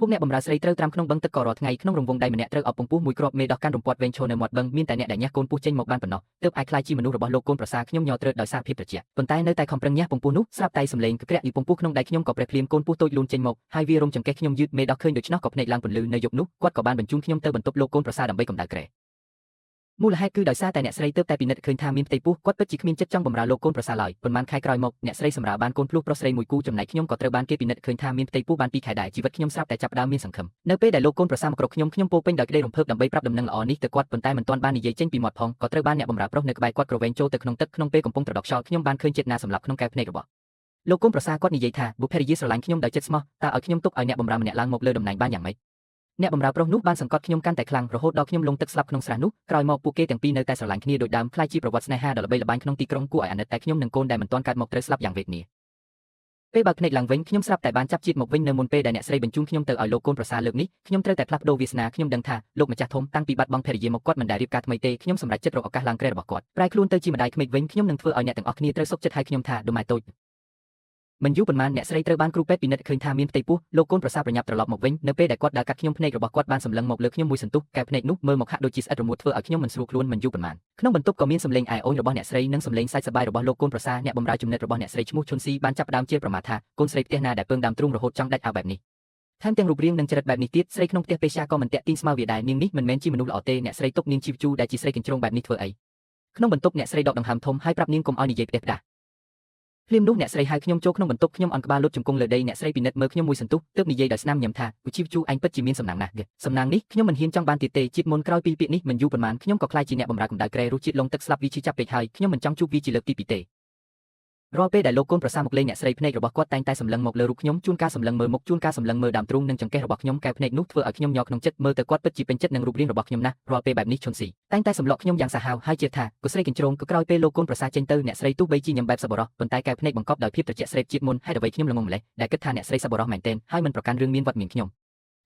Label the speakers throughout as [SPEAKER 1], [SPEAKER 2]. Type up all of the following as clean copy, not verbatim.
[SPEAKER 1] ពួកអ្នកបម្រើស្រីត្រូវត្រាំក្នុងបឹងទឹកក៏រាល់ថ្ងៃក្នុងរង្វង់ដៃម្នាក់ត្រូវអប់ពងពោះមួយគ្រាប់មេដោះកាន់រំពាត់វែងឈរនៅមាត់បឹងមានតែអ្នកដែលញ៉ាស់កូនពស់ចេញមកបានប៉ុណ្ណោះទើបអាចខ្លាចជាមនុស្សរបស់លោកកូនប្រសាខ្ញុំញ័រត្រូវដោយសារភាពត្រជាក់ប៉ុន្តែនៅតែខំប្រឹងញ៉ាស់ពងពោះនោះស្រាប់តែសំឡេងក្រាក់ពីពងពោះក្នុងដៃខ្ញុំក៏ប្រេះភ្លាមកូនពស់តូចលូនចេញមកហើយវារំចង្កេះខ្ញុំយឺតមេដោះឃើញដូច្នោះក៏ភ្នែកឡើងពន្លឺនៅយប់នោះគាត់ក៏បានបញ្ជូនខ្ញុំទៅបន្ទប់លោកកូនប្រសាដើម្បីកម្ដៅក្រែមូលហេតុគឺដោយសារតែអ្នកស្រីទើបតែពិនិត្យឃើញថាមានផ្ទៃពោះគាត់ពិតជាគ្មានចិត្តចង់បម្រើលោកកូនប្រសាឡើយប៉ុន្មានខែក្រោយមកអ្នកស្រីសម្រាប់បានកូនភ្លោះប្រុសស្រីមួយគូចំណែកខ្ញុំក៏ត្រូវបានគេពិនិត្យឃើញថាមានផ្ទៃពោះបាន2ខែដែរជីវិតខ្ញុំស្រាប់តែចាប់ផ្ដើមមានសង្ឃឹមនៅពេលដែលលោកកូនប្រសាមកក្រកខ្ញុំពោពេញដោយក្តីរំភើបដើម្បីប្រាប់ដំណឹងល្អនេះទៅគាត់ប៉ុន្តែមិនទាន់បាននិយាយចេញពីមាត់ផងក៏ត្រូវបានអ្នកបម្រើប្រុសនៅក្បែរគាត់ក្រវែងចូលទៅក្នុងទឹកក្នុងពេលកំពុងត្រដកខ្យល់ខ្ញុំបានឃើញចិត្តណាសម្លាប់ក្នុងកែវភ្នែករបស់លោកកូនប្រសាគាត់និយាយថាបុព្វភរិយាស្រឡាញ់ខ្ញុំដោយចិត្តស្មោះតើឲ្យខ្ញុំទុកឲ្យអ្នកបម្រើម្នាក់ឡើងមកលើតំណែងបានយ៉ាងម៉េចអ្នកបម្រើប្រុសនោះបានសង្កត់ខ្ញុំកាន់តែខ្លាំងរហូតដល់ខ្ញុំលង់ទឹកស្លាប់ក្នុងស្រះនោះក្រោយមកពួកគេទាំងពីរនៅតែស្រឡាញ់គ្នាដូចដើមខ្លាចជាប្រវត្តិស្នេហាដ៏ល្បីល្បាញក្នុងទីក្រុងគួរឲ្យអាណិតតែខ្ញុំនិងកូនដែលមិនទាន់កើតមកត្រូវស្លាប់យ៉ាងវេទនាពេលបើកភ្នែកឡើងវិញខ្ញុំស្រាប់តែបានចាប់ជាតិមកវិញនៅមុនពេលដែលអ្នកស្រីបញ្ជូនខ្ញុំទៅឲ្យលោកកូនប្រសាលើកនេះខ្ញុំត្រូវតែផ្លាស់ប្ដូរវាសនាខ្ញុំដឹងថាលោកម្ចាស់ធំតាំងពីបាត់បង់ភរិយាមកគាត់មិនដែលរៀបការថ្មីទេខ្ញុំសម្រេចចិត្តរកឱកាសឡើងក្រែរបស់គាត់ប្រែខ្លួនទៅជាម្ដាយក្មេកវិញខ្ញុំនឹងធ្វើឲ្យអ្នកទាំងអស់គ្នាត្រូវសុខចិត្តហៅខ្ញុំថាដូម៉ែតូចមិនយូរប៉ុន្មានអ្នកស្រីត្រូវបានគ្រូពេទ្យពិនិត្យឃើញថាមានផ្ទៃពោះលោកកូនប្រសាប្រញាប់ត្រឡប់មកវិញនៅពេលដែលគាត់ដើរកាត់ខ្ញុំភ្នែករបស់គាត់បានសម្លឹងមកលើខ្ញុំមួយសន្ទុះកែភ្នែកនោះមើលមកហាក់ដូចជាស្អិតរមួតធ្វើឲ្យខ្ញុំមិនស្រួលខ្លួនមិនយូរប៉ុន្មានក្នុងបន្ទប់ក៏មានសំឡេងអែអូនរបស់អ្នកស្រីនិងសំឡេងសាច់សប្បាយរបស់លោកកូនប្រសាអ្នកបម្រើចំណិតរបស់អ្នកស្រីឈ្មោះឈុនស៊ីបានចាប់ផ្ដើមជេរប្រមាថថាកូនស្រីផ្ទះណាដែលពើងដើមទ្រូងរហូតចង់ដាច់អាវបែបនេះថែមទាំងរូបរាងនិងចរិតបែបនេះទៀតស្រីក្នុងផ្ទះពេទ្យក៏មិនតាក់ទាញស្មើវាដែរនាងនេះមិនមែនជាមនុស្សល្អទេអ្នកស្រីទុកនាងជីវជូដែលជាស្រីកញ្ជ្រោងបែបនេះធ្វើអីក្នុងបន្ទប់អ្នកស្រីដកដង្ហើមធំហើយប្រាប់នាងកុំឲ្យនិយាយផ្ទះផ្ដាស់ភ្លាមនោះអ្នកស្រីហៅខ្ញុំចូលក្នុងបន្ទប់ខ្ញុំអន់ក្បាលលុតជង្គង់លើដីអ្នកស្រីពិនិត្យមើលខ្ញុំមួយសន្ទុះទើបនិយាយដោយស្នាមញញឹមថាវិជីវជូឯងពិតជាមានសំណាងណាស់សំណាងនេះខ្ញុំមិនហ៊ានចង់បានទៀតទេជាតិមុនក្រោយពីពាក្យនេះមិនយូរប៉ុន្មានខ្ញុំក៏ខ្លាចជាអ្នកបម្រើកម្ដៅក្រែរសជាតិលងទឹកស្លាប់វាឈឺចាប់ពេកហើយខ្ញុំមិនចង់ជួបវាជាលើកទី2ទេរាល់ពេលដែលលោកកូនប្រសាមកលេងអ្នកស្រីភ្នែករបស់គាត់តែងតែសម្លឹងមកលើរូបខ្ញុំជួនកាលសម្លឹងមើលមុខជួនកាលសម្លឹងមើលដើមទ្រូងនិងចង្កេះរបស់ខ្ញុំកែភ្នែកនោះធ្វើឲ្យខ្ញុំញ័រក្នុងចិត្តមើលទៅគាត់ពិតជាពេញចិត្តនឹងរូបរាងរបស់ខ្ញុំណាស់រាល់ពេលបែបនេះឈុនស៊ីតែងតែសម្លក់ខ្ញុំយ៉ាងសាហាវហើយជឿថាកុស្រីកញ្ជ្រោងក៏ក្រោយពេលលោកកូនប្រសាចេញទៅអ្នកស្រីទោះបីជាញ៉ាំបែបសប្បុរសប៉ុន្តែកែភ្នែកបង្កប់ដោយភាពត្រជាក់ស្រេបជាតិមុនហេតុអ្វីខ្ញុំល្ងងម្លេះដែលគិតថាអ្នកស្រីសប្បុរសមែនទែនហើយមិនប្រកាន់រឿងមានវត្តមានខ្ញុ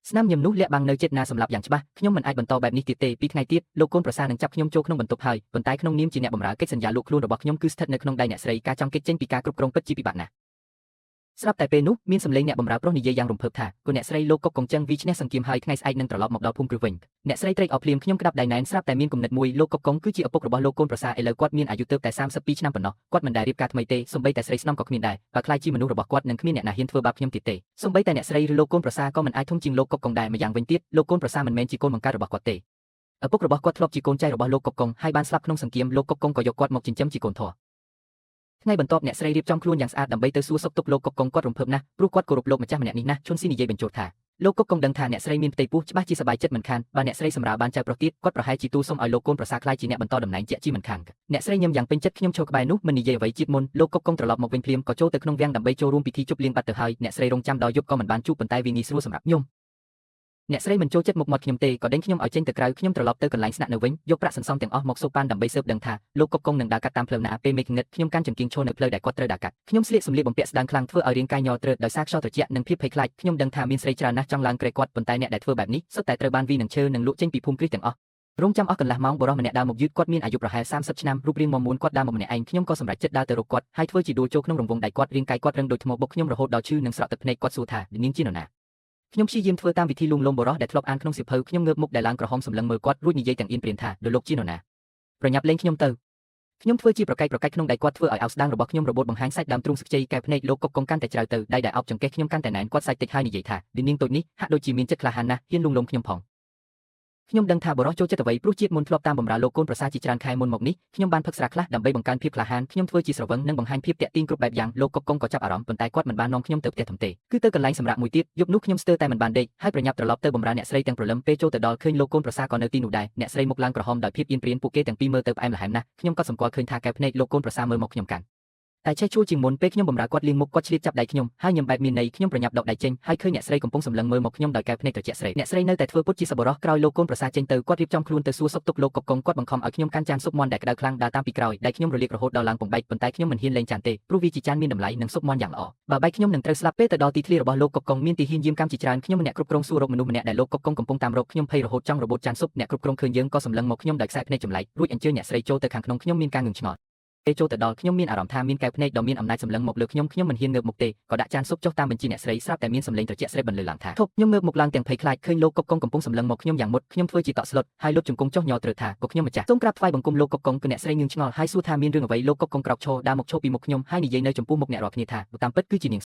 [SPEAKER 1] ំស្នាមញញឹមនោះលាក់បាំងនៅចិត្តណាសម្រាប់យ៉ាងច្បាស់ខ្ញុំមិនអាចបន្តបែបនេះទៀតទេពីថ្ងៃទៀតលោកកូនប្រសានឹងចាប់ខ្ញុំចូលក្នុងបន្ទប់ហើយប៉ុន្តែក្នុងនាមជាអ្នកបម្រើកិច្ចសន្យាលោកខ្លួនរបស់ខ្ញុំគឺស្ថិតនៅក្នុងដៃអ្នកស្រីការចង់គេចចេញពីការគ្រប់គ្រងពិតជាពិបាកណាស់ស្រាប់តែពេលនោះមានសំឡេងអ្នកបម្រើប្រុសនិយាយយ៉ាងរំភើបថាគូអ្នកស្រីលោកកុកកងចឹងវាឈ្នះសង្គ្រាមហើយថ្ងៃស្អែកនឹងត្រឡប់មកដល់ភូមិគ្រឹះវិញអ្នកស្រីត្រេកអរភ្លាមខ្ញុំក្តាប់ដៃណែនស្រាប់តែមានគំនិតមួយលោកកុកកងគឺជាឪពុករបស់លោកកូនប្រសាឥឡូវគាត់មានអាយុទើបតែ32ឆ្នាំប៉ុណ្ណោះគាត់មិនដែលរៀបការថ្មីទេសូម្បីតែស្រីស្នំក៏គ្មានដែរបើខ្លាចជាមនុស្សរបស់គាត់នឹងគ្មានអ្នកណាហ៊ានធ្វើបាបខ្ញុំទៀតទេសូម្បីតែអ្នកស្រីឬលោកកូនប្រសាក៏មិនអាចធំជាងលោកកុកកងដែរម្យ៉ាងវិញទៀតលោកកូនប្រសាមិនមែនជាកូនបង្កើតរបស់គាត់ទេឪពុករបស់គាត់ធ្លាប់ជាកូនចៅរបស់លោកកុកកងហើយបានស្លាប់ក្នុងសង្គ្រាមលោកកុកកងក៏យកគាត់មកចិញ្ចឹមជាកូនធរថ្ងៃបន្ទាប់អ្នកស្រីរៀបចំខ្លួនយ៉ាងស្អាតដើម្បីទៅសួរសុខទុក្ខលោកកុកកងគាត់រំភើបណាស់ព្រោះគាត់គោរពលោកម្ចាស់ម្នាក់នេះណាស់ឈុនស៊ីនិយាយបញ្ជូតថាលោកកុកកងដឹងថាអ្នកស្រីមានផ្ទៃពោះច្បាស់ជាសប្បាយចិត្តមិនខានបើអ្នកស្រីសម្រាប់បានចៅប្រុសទៀតគាត់ប្រហែលជាទូសុំឲ្យលោកកូនប្រសាខ្លាយជាអ្នកបន្តតំណែងជាក់ជាមិនខានអ្នកស្រីញឹមយ៉ាងពេញចិត្តខ្ញុំឈរក្បែរនោះមិននិយាយអ្វីជាតិមុនលោកកុកកងត្រឡប់មកវិញភ្លាមក៏ចូលទៅក្នុងវាំងដើម្បីចូលរួមពិធីជប់លៀងបាត់ទៅហើយអ្នកស្រីរងចាំដល់យប់ក៏មិនបានជួបប៉ុន្តែវាងាយស្រួលសម្រាប់ខ្ញុំអ្នកស្រីមិនចូលចិត្តមុខមាត់ខ្ញុំទេក៏ដេញខ្ញុំឲ្យចេញទៅក្រៅខ្ញុំត្រឡប់ទៅកន្លែងស្នាក់នៅវិញយកប្រាក់សន្សំទាំងអស់មកសូកប៉ាន់ដើម្បីស៊ើបដឹងថាលោកកុកកងនឹងដើរកាត់តាមផ្លូវណាពេលមេឃងឹតខ្ញុំកាន់ចង្កៀងឈរនៅផ្លូវដែលគាត់ត្រូវដើរកាត់ខ្ញុំស្លៀកសម្លៀកបំពាក់ស្ដើងខ្លាំងធ្វើឲ្យរាងកាយញ័រទ្រើតដោយសារខ្យល់ត្រជាក់និងភាពភ័យខ្លាចខ្ញុំដឹងថាមានស្រីច្រើនណាស់ចង់ឡើងក្រែគាត់ប៉ុន្តែអ្នកដែលធ្វើបែបនេះសុទ្ធតែត្រូវបានវីនឹងឈើនិងលក់ចេញពីភូមិគ្រីស្ទទាំងអស់រងចាំអស់កន្លះម៉ោងបរិះម្នាក់ដើរមកយឺតគាត់មានអាយុប្រហែល30ឆ្នាំរូបរាងមាំមួនគាត់ដើរមកម្នាក់ឯងខ្ញុំក៏សម្រេចចិត្តដើរទៅរកគាត់ហើយធ្វើជាដួលចូលក្នុងរង្វង់ដៃគាត់រាងកាយគាត់រឹងដូចថ្មបុកខ្ញុំរហូតដល់ឈឺនិងស្រក់ទឹកភ្នែកគាត់សួរថានាងជានរណាខ្ញុំព្យាយាមធ្វើតាមវិធីលួងលោមបរិះដែលធ្លាប់អានក្នុងសៀវភៅខ្ញុំងើបមុខដែលឡើងក្រហមសម្លឹងមើលគាត់រួចនិយាយទាំងអៀនព្រានថាលោកជានរណាប្រញាប់លេងខ្ញុំទៅខ្ញុំធ្វើជាប្រកែកក្នុងដៃគាត់ធ្វើឲ្យអោសស្ដាងរបស់ខ្ញុំរបូតបង្ហាញសាច់ដើមទ្រូងស្ខ្ចីកែភ្នែកលោកកុកកងកាន់តែជ្រៅទៅដៃដែលអោបចង្កេះខ្ញុំកាន់តែណែនគាត់សាច់តិចហើយនិយាយថានាងតូចនេះហាក់ដូចជាមានចិត្តក្លាហានណាស់ហ៊ានលួងលោមខ្ញុំផងខ្ញុំដឹងថាបរិះចូលចិត្តអ្វីព្រោះជាតិមុនធ្លាប់តាមបម្រើលោកកូនប្រសាជាច្រើនខែមុនមកនេះខ្ញុំបានផឹកស្រាខ្លះដើម្បីបង្កើនភាពក្លាហានខ្ញុំធ្វើជាស្រវឹងនិងបង្ហាញភាពតាក់ទាញគ្រប់បែបយ៉ាងលោកកុកកងក៏ចាប់អារម្មណ៍ប៉ុន្តែគាត់មិនបាននាំខ្ញុំទៅផ្ទះធំទេគឺទៅកន្លែងសម្រាប់មួយទៀតយប់នោះខ្ញុំស្ទើរតែមិនបានដេកហើយប្រញាប់ត្រឡប់ទៅបម្រើអ្នកស្រីទាំងព្រលឹមពេលចូលទៅដល់ឃើញលោកកូនប្រសាក៏នៅទីនោះដែរអ្នកស្រីមុខឡើងក្រហមដោយភាពអៀនព្រានពួកគេទាំងពីរមើលទៅផ្អែមល្ហែមណាស់ខ្ញុំក៏សម្គាល់ឃើញថាកែភ្នែកលោកកូនប្រសាមើលមកខ្ញុំកាន់តែឆេះឈួលជាងមុនពេលខ្ញុំបម្រើគាត់លៀងមុខគាត់ឆ្លៀតចាប់ដៃខ្ញុំហើយញឹមបែបមានន័យខ្ញុំប្រញាប់ដកដៃចេញហើយឃើញអ្នកស្រីកំពុងសម្លឹងមើលមកខ្ញុំដោយកែភ្នែកត្រជាក់ស្រីអ្នកស្រីនៅតែធ្វើពុតជាសប្បុរសក្រោយលោកកូនប្រសាចេញទៅគាត់រៀបចំខ្លួនទៅសួរសុខទុក្ខលោកកុកកងគាត់បង្ខំឲ្យខ្ញុំកាន់ចានស៊ុបមាន់ដែលក្តៅខ្លាំងដើរតាមពីក្រោយដៃខ្ញុំរលាករហូតដល់ឡើងពងបែកប៉ុន្តែខ្ញុំមិនហ៊ានលែងចានទេព្រោះវាជាចានមានតម្លៃនិងស៊ុបមាន់យ៉ាងល្អបើបែកខ្ញុំនឹងត្រូវស្លាប់ពេលទៅដល់ទីធ្លារបស់លោកកុកកងមានទីហ៊ានយាមកម្មជាច្រើនខ្ញុំម្នាក់គ្រប់គ្រងសួររកមនុស្សម្នាក់ដែលលោកកុកកងកំពុងតាមរកខ្ញុំភ័យរហូតចង់របូតចានស៊ុបអ្នកគ្រប់គ្រងឃើញយើងក៏សម្លឹងមកខ្ញុំដោយខ្សែភ្នែកចម្លែករួចអញ្ជើញអ្នកស្រីចូលទៅខាងក្នុងខ្ញុំមានការងឿងឆ្ងល់ ពេលចូលទៅដល់ខ្ញុំមានអារម្មណ៍ថាមានកែវភ្នែកដ៏មានអំណាចសម្លឹងមកលើខ្ញុំមិនហ៊ានងើបមុខទេក៏ដាក់ចានស៊ុបចុះតាមបញ្ជីអ្នកស្រីស្រាប់តែមានសម្លេងត្រជាក់ស្រេបបន្លឺឡើងថាធប់ខ្ញុំងើបមុខឡើងទាំងភ័យខ្លាចឃើញលោកកុកកុងកំពុងសម្លឹងមកខ្ញុំយ៉ាងមុតខ្ញុំធ្វើជាតក់ស្លុតហើយលុតជង្គង់ចុះញ័រត្រូវថាក៏ខ្ញុំម្ចាស់សូមក្រាបថ្វាយបង្គំលោកកុកកុងគឺអ្នកស្រីងឿងឆ្ងល់ហើយសួរថាមានរឿងអ្វីលោកកុកកុងក្រោកឈរដើរមកឈរពីមុខខ្ញុំហើយនិយាយនៅចំពោះមុខអ្នករាល់គ្នាថាតាមពិតគឺជានាង